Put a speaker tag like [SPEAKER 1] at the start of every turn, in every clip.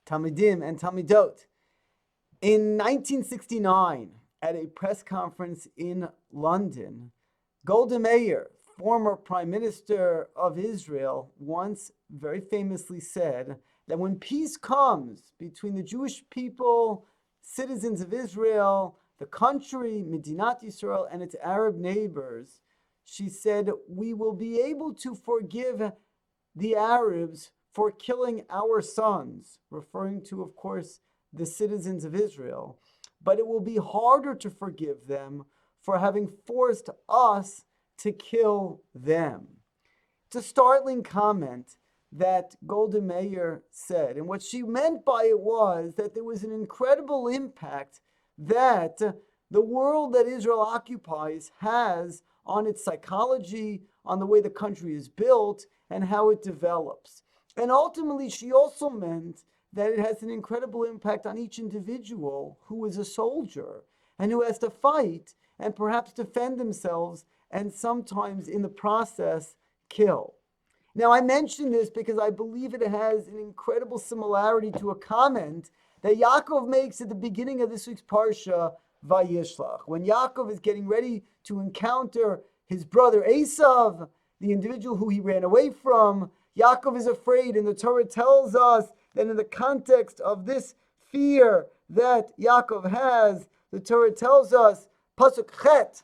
[SPEAKER 1] Talmidim and Talmidot. In 1969, at a press conference in London, Golda Meir, former Prime Minister of Israel, once very famously said that when peace comes between the Jewish people, citizens of Israel, the country, Medinat Yisrael, and its Arab neighbors, she said, we will be able to forgive the Arabs for killing our sons, referring to, of course, the citizens of Israel, but it will be harder to forgive them for having forced us to kill them. It's a startling comment that Golda Meir said, and what she meant by it was that there was an incredible impact that the world that Israel occupies has on its psychology, on the way the country is built, and how it develops. And ultimately, she also meant that it has an incredible impact on each individual who is a soldier and who has to fight and perhaps defend themselves and sometimes in the process kill. Now, I mention this because I believe it has an incredible similarity to a comment that Yaakov makes at the beginning of this week's Parsha, Vayishlach. When Yaakov is getting ready to encounter his brother Esav, the individual who he ran away from, Yaakov is afraid, and the Torah tells us that in the context of this fear that Yaakov has, the Torah tells us, Pasuk Chet,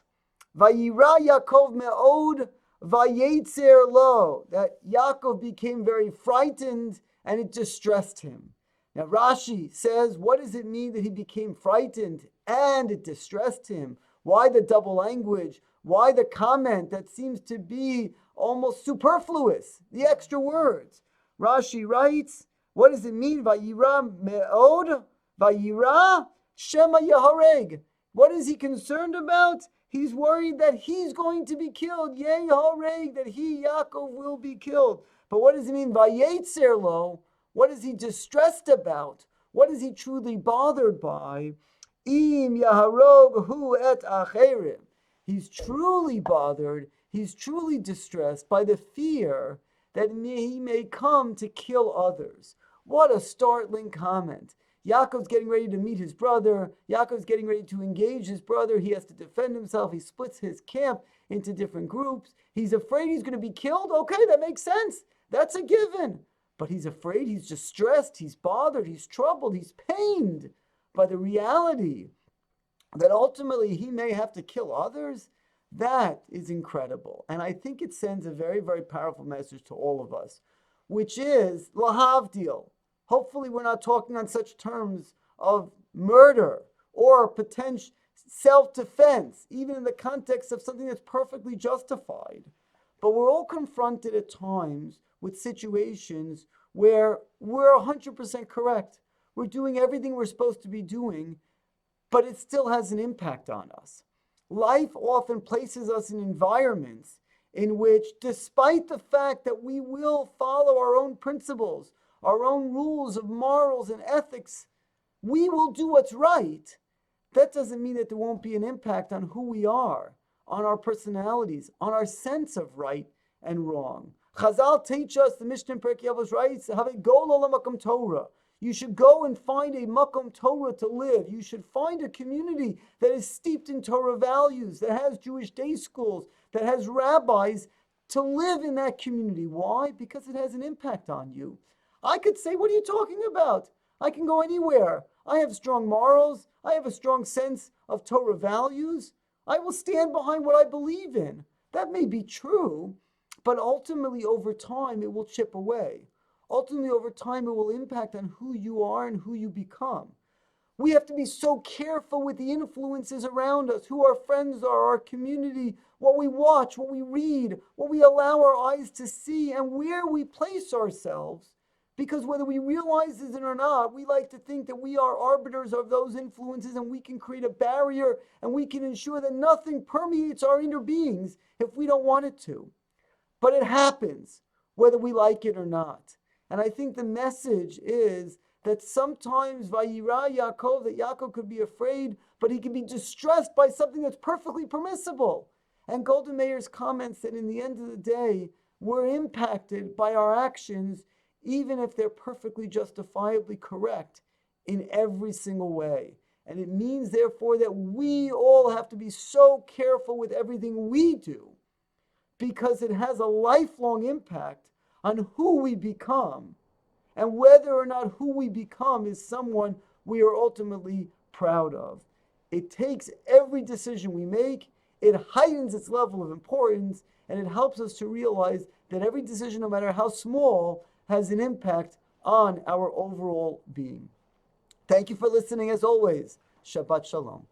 [SPEAKER 1] Vayira Yaakov me'od vayetzer lo, that Yaakov became very frightened and it distressed him. Now Rashi says, what does it mean that he became frightened and it distressed him? Why the double language? Why the comment that seems to be almost superfluous? The extra words. Rashi writes, what does it mean? Vayira me'od, vayira shema yahareg. What is he concerned about? He's worried that he's going to be killed. Yeh hareg, that he, Yaakov, will be killed. But what does it mean? Vayetzer lo. What is he distressed about? What is he truly bothered by? Im yaharog hu et acherim. He's truly bothered. He's truly distressed by the fear that he may come to kill others. What a startling comment. Yaakov's getting ready to meet his brother. Yaakov's getting ready to engage his brother. He has to defend himself. He splits his camp into different groups. He's afraid he's going to be killed. Okay, that makes sense. That's a given. But he's afraid, he's distressed, he's bothered, he's troubled, he's pained by the reality that ultimately he may have to kill others. That is incredible. And I think it sends a very, very powerful message to all of us, which is lahavdil. Hopefully we're not talking on such terms of murder or potential self-defense, even in the context of something that's perfectly justified. But we're all confronted at times with situations where we're 100% correct. We're doing everything we're supposed to be doing, but it still has an impact on us. Life often places us in environments in which, despite the fact that we will follow our own principles, our own rules of morals and ethics, we will do what's right. That doesn't mean that there won't be an impact on who we are, on our personalities, on our sense of right and wrong. Chazal teach us, the Mishnah in Perkei Avos writes, have a goal olam makom Torah. You should go and find a makom Torah to live. You should find a community that is steeped in Torah values, that has Jewish day schools, that has rabbis, to live in that community. Why? Because it has an impact on you. I could say, what are you talking about? I can go anywhere. I have strong morals. I have a strong sense of Torah values. I will stand behind what I believe in. That may be true, but ultimately over time it will chip away. Ultimately over time it will impact on who you are and who you become. We have to be so careful with the influences around us, who our friends are, our community, what we watch, what we read, what we allow our eyes to see, and where we place ourselves. Because whether we realize it or not, we like to think that we are arbiters of those influences and we can create a barrier and we can ensure that nothing permeates our inner beings if we don't want it to. But it happens, whether we like it or not. And I think the message is that sometimes Vayira Yaakov, that Yaakov could be afraid, but he can be distressed by something that's perfectly permissible. And Golda Meir's comments that in the end of the day, we're impacted by our actions even if they're perfectly justifiably correct in every single way. And it means, therefore, that we all have to be so careful with everything we do, because it has a lifelong impact on who we become, and whether or not who we become is someone we are ultimately proud of. It takes every decision we make, it heightens its level of importance, and it helps us to realize that every decision, no matter how small, has an impact on our overall being. Thank you for listening as always. Shabbat Shalom.